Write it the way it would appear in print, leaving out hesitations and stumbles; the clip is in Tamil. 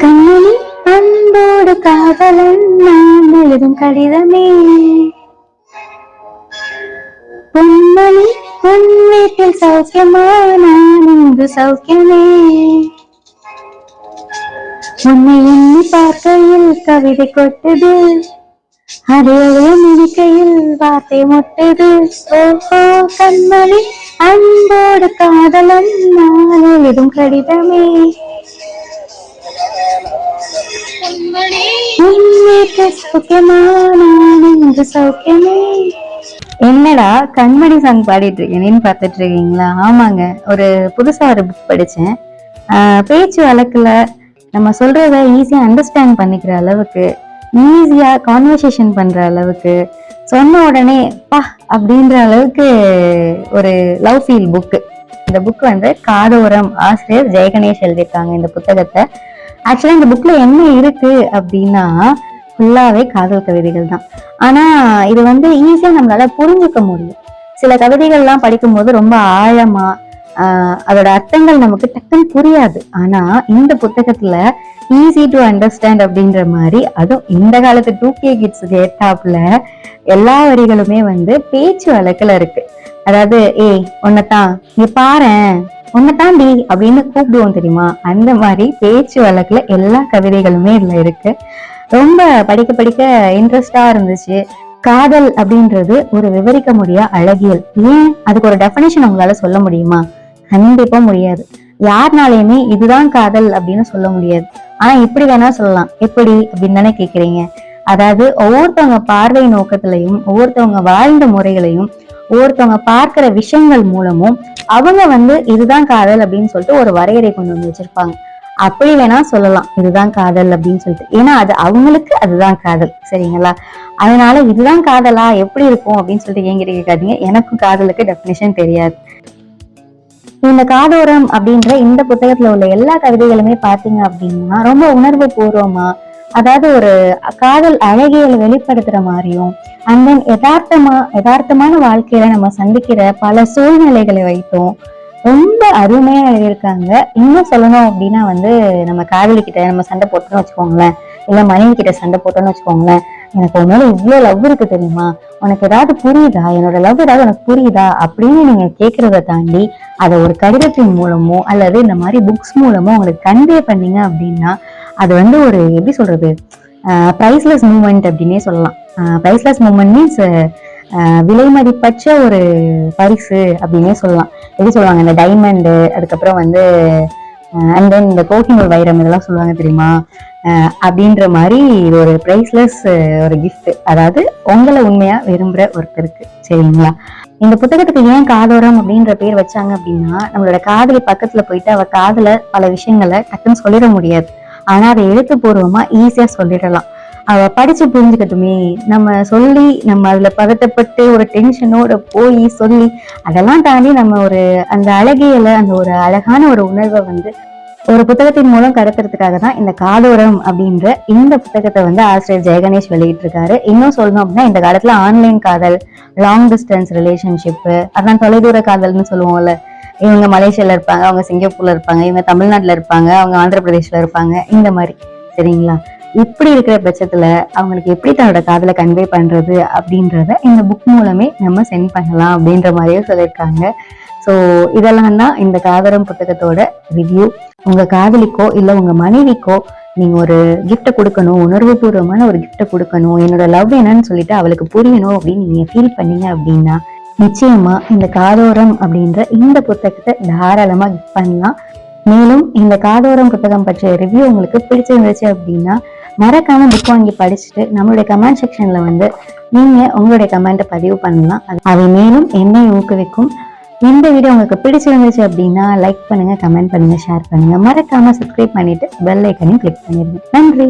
கண்மணி அன்போடு காதலன் நான் எழுதும் கடிதமே, பொன்மணி உன் வீட்டில் சௌக்கியமா, நான் இங்கு சௌக்கியமே. உன்னை எண்ணி பார்க்கையில் கவிதை கொட்டது, அதையே நினைக்கையில் வார்த்தை முட்டது. ஓஹோ கண்மணி அன்போடு காதலன் நான் எழுதும் கடிதமே, என்னடா கண்மணி சாங் பாடிட்டு இருக்கேன்னு பாத்துட்டு இருக்கீங்களா? ஆமாங்க, புதுசா ஒரு புக் படிச்சேன். பேச்சு வழக்குல நம்ம சொல்றத ஈஸியா அண்டர்ஸ்டாண்ட் பண்ணிக்கிற அளவுக்கு, ஈஸியா கான்வர்சேஷன் பண்ற அளவுக்கு, சொன்ன உடனே பா அப்படின்ற அளவுக்கு ஒரு லவ் ஃபீல் புக். இந்த புக் காதோரம், ஆசிரியர் ஜெயகணேஷ் எழுதியிருக்காங்க இந்த புத்தகத்தை. ஆக்சுவலா இந்த புக்ல என்ன இருக்கு அப்படின்னா, ஃபுல்லாவே காதல் கவிதைகள் தான். ஆனா இது ஈஸியா நம்மளால புரிஞ்சுக்க முடியும். சில கவிதைகள் எல்லாம் படிக்கும் போது ரொம்ப ஆழமா அதோட அர்த்தங்கள் நமக்கு டக்குன்னு புரியாது. ஆனா இந்த புத்தகத்துல ஈஸி டு அண்டர்ஸ்டாண்ட் அப்படின்ற மாதிரி, அதுவும் இந்த காலத்து 2K கிட்ஸுக்கு ஏத்தாப்புல எல்லா வரிகளுமே பேச்சு வழக்குல இருக்கு. அதாவது உன்னைத்தான் நீ பாரேன், உன்னைத்தான் டி அப்படின்னு கூப்பிடுவோம் தெரியுமா, அந்த மாதிரி பேச்சு வழக்குல எல்லா கவிதைகளுமே இதுல இருக்கு. ரொம்ப படிக்க படிக்க இன்ட்ரெஸ்டா இருந்துச்சு. காதல் அப்படின்றது ஒரு விவரிக்க முடியா அழகியல். ஏன் அதுக்கு ஒரு டெஃபினேஷன் உங்களால சொல்ல முடியுமா? கண்டிப்பா முடியாது. யாருனாலையுமே இதுதான் காதல் அப்படின்னு சொல்ல முடியாது. ஆனா இப்படி வேணா சொல்லலாம். எப்படி அப்படின்னு தானே கேக்குறீங்க? அதாவது ஒவ்வொருத்தவங்க பார்வை நோக்கத்திலையும், ஒவ்வொருத்தவங்க வாழ்ந்த முறைகளையும், ஒவ்வொருத்தவங்க பார்க்கிற விஷயங்கள் மூலமும் அவங்க இதுதான் காதல் அப்படின்னு சொல்லிட்டு ஒரு வரையறை கொண்டு வந்து வச்சிருப்பாங்க. அப்படி வேணா சொல்லலாம் இதுதான் காதல் அப்படின்னு சொல்லிட்டு. ஏன்னா அது அவங்களுக்கு அதுதான் காதல், சரிங்களா? அதனால இதுதான் காதலா எப்படி இருக்கும் அப்படின்னு சொல்லிட்டு என்கிட்ட கேட்காதீங்க. எனக்கும் காதலுக்கு டெஃபினிஷன் தெரியாது. இந்த காதோரம் அப்படின்ற இந்த புத்தகத்துல உள்ள எல்லா கவிதைகளுமே பாத்தீங்க அப்படின்னா ரொம்ப உணர்வு பூர்வமா, அதாவது ஒரு காதல் அழகியலை வெளிப்படுத்துற மாதிரியும், அண்ட் தென் யதார்த்தமான வாழ்க்கையில நம்ம சந்திக்கிற பல சூழ்நிலைகளை வைத்தும் ரொம்ப அருமையா எழுதியிருக்காங்க. இன்னும் சொல்லணும் அப்படின்னா நம்ம காதலி கிட்ட நம்ம சண்டை போட்டோம்னு வச்சுக்கோங்களேன், இல்ல மனைவி கிட்ட சண்டை போட்டோம்னு வச்சுக்கோங்களேன், எனக்கு உன்னால இவ்வளவு லவ் இருக்கு தெரியுமா, உனக்கு ஏதாவது புரியுதா, என்னோட லவ் ஏதாவது உனக்கு புரியுதா அப்படின்னு நீங்க கேட்கறத தாண்டி அதை ஒரு கடிதத்தின் மூலமோ அல்லது இந்த மாதிரி புக்ஸ் மூலமோ உங்களுக்கு கன்வே பண்ணீங்க அப்படின்னா அது ஒரு எப்படி சொல்றது, பிரைஸ்லெஸ் மூமெண்ட் அப்படின்னே சொல்லலாம். பிரைஸ்லெஸ் மூமெண்ட் மீன்ஸ் விலை மதிப்பற்ற ஒரு பரிசு அப்படின்னே சொல்லலாம். எப்படி சொல்லுவாங்க, இந்த டைமண்டு, அதுக்கப்புறம் அண்ட் தென் இந்த கோஹினூர் வைரம் இதெல்லாம் சொல்லுவாங்க தெரியுமா, அப்படின்ற மாதிரி இது ஒரு பிரைஸ்லெஸ் ஒரு கிஃப்ட். அதாவது உங்களை உண்மையா விரும்புற ஒருத்தருக்கு, சரிங்களா? இந்த புத்தகத்துக்கு ஏன் காதோரம் அப்படின்ற பேர் வச்சாங்க அப்படின்னா, நம்மளோட காதலி பக்கத்துல போயிட்டு அவ காதல பல விஷயங்களை டக்குன்னு சொல்லிட முடியாது. ஆனா அதை எழுத்துப்பூர்வமா ஈஸியா சொல்லிடலாம். அவ படிச்சு புரிஞ்சுக்கட்டுமே, நம்ம சொல்லி நம்ம அதுல பதட்டப்பட்டு ஒரு டென்ஷனோட போய் சொல்லி அதெல்லாம் தாண்டி நம்ம அந்த அழகியல, அந்த ஒரு அழகான ஒரு உணர்வை ஒரு புத்தகத்தின் மூலம் கடத்துறதுக்காக தான் இந்த காதோரம் அப்படின்ற இந்த புத்தகத்தை ஆசிரியர் ஜெயகணேஷ் வெளியிட்டிருக்காரு. இன்னும் சொல்லணும் அப்படின்னா, இந்த காலத்துல ஆன்லைன் காதல், லாங் டிஸ்டன்ஸ் ரிலேஷன்ஷிப்பு, அதான் தொலைதூர காதல்னு சொல்லுவோம்ல, இவங்க மலேசியால இருப்பாங்க, அவங்க சிங்கப்பூர்ல இருப்பாங்க, இவங்க தமிழ்நாட்டுல இருப்பாங்க, அவங்க ஆந்திர பிரதேஷ்ல இருப்பாங்க, இந்த மாதிரி, சரிங்களா? இப்படி இருக்கிற பட்சத்துல அவங்களுக்கு எப்படி தன்னோட காதலை கன்வே பண்றது அப்படின்றத இந்த புக் மூலமே நம்ம சென்ட் பண்ணலாம் அப்படின்ற மாதிரியே சொல்லியிருக்காங்க. ஸோ இதெல்லாம் தான் இந்த காதோரம் புத்தகத்தோட ரிவ்யூ. உங்க காதலிக்கோ இல்ல உங்க மனைவிக்கோ நீங்க ஒரு கிஃப்ட கொடுக்கணும், உணர்வு பூர்வமான ஒரு கிஃப்ட கொடுக்கணும், என்னோட லவ் என்னன்னு சொல்லிட்டு அவளுக்கு புரியணும் அப்படின்னு நீங்க ஃபீல் பண்ணீங்க அப்படின்னா நிச்சயமா இந்த காதோரம் அப்படின்ற இந்த புத்தகத்தை தாராளமா கிஃப்ட் பண்ணலாம். மேலும் இந்த காதோரம் புத்தகம் பற்றிய ரிவ்யூ உங்களுக்கு பிடிச்சிருந்துச்சு அப்படின்னா மறக்காம புக் வாங்கி படிச்சுட்டு நம்மளுடைய கமெண்ட் செக்ஷன்ல நீங்க உங்களுடைய கமெண்ட்டை பதிவு பண்ணலாம். அதை மேலும் என்னை ஊக்குவிக்கும். இந்த வீடியோ உங்களுக்கு பிடிச்சிருந்துச்சு அப்படின்னா லைக் பண்ணுங்க, கமெண்ட் பண்ணுங்க, ஷேர் பண்ணுங்க. மறக்காம சப்ஸ்கிரைப் பண்ணிட்டு பெல் ஐக்கனையும் கிளிக் பண்ணிருங்க. நன்றி.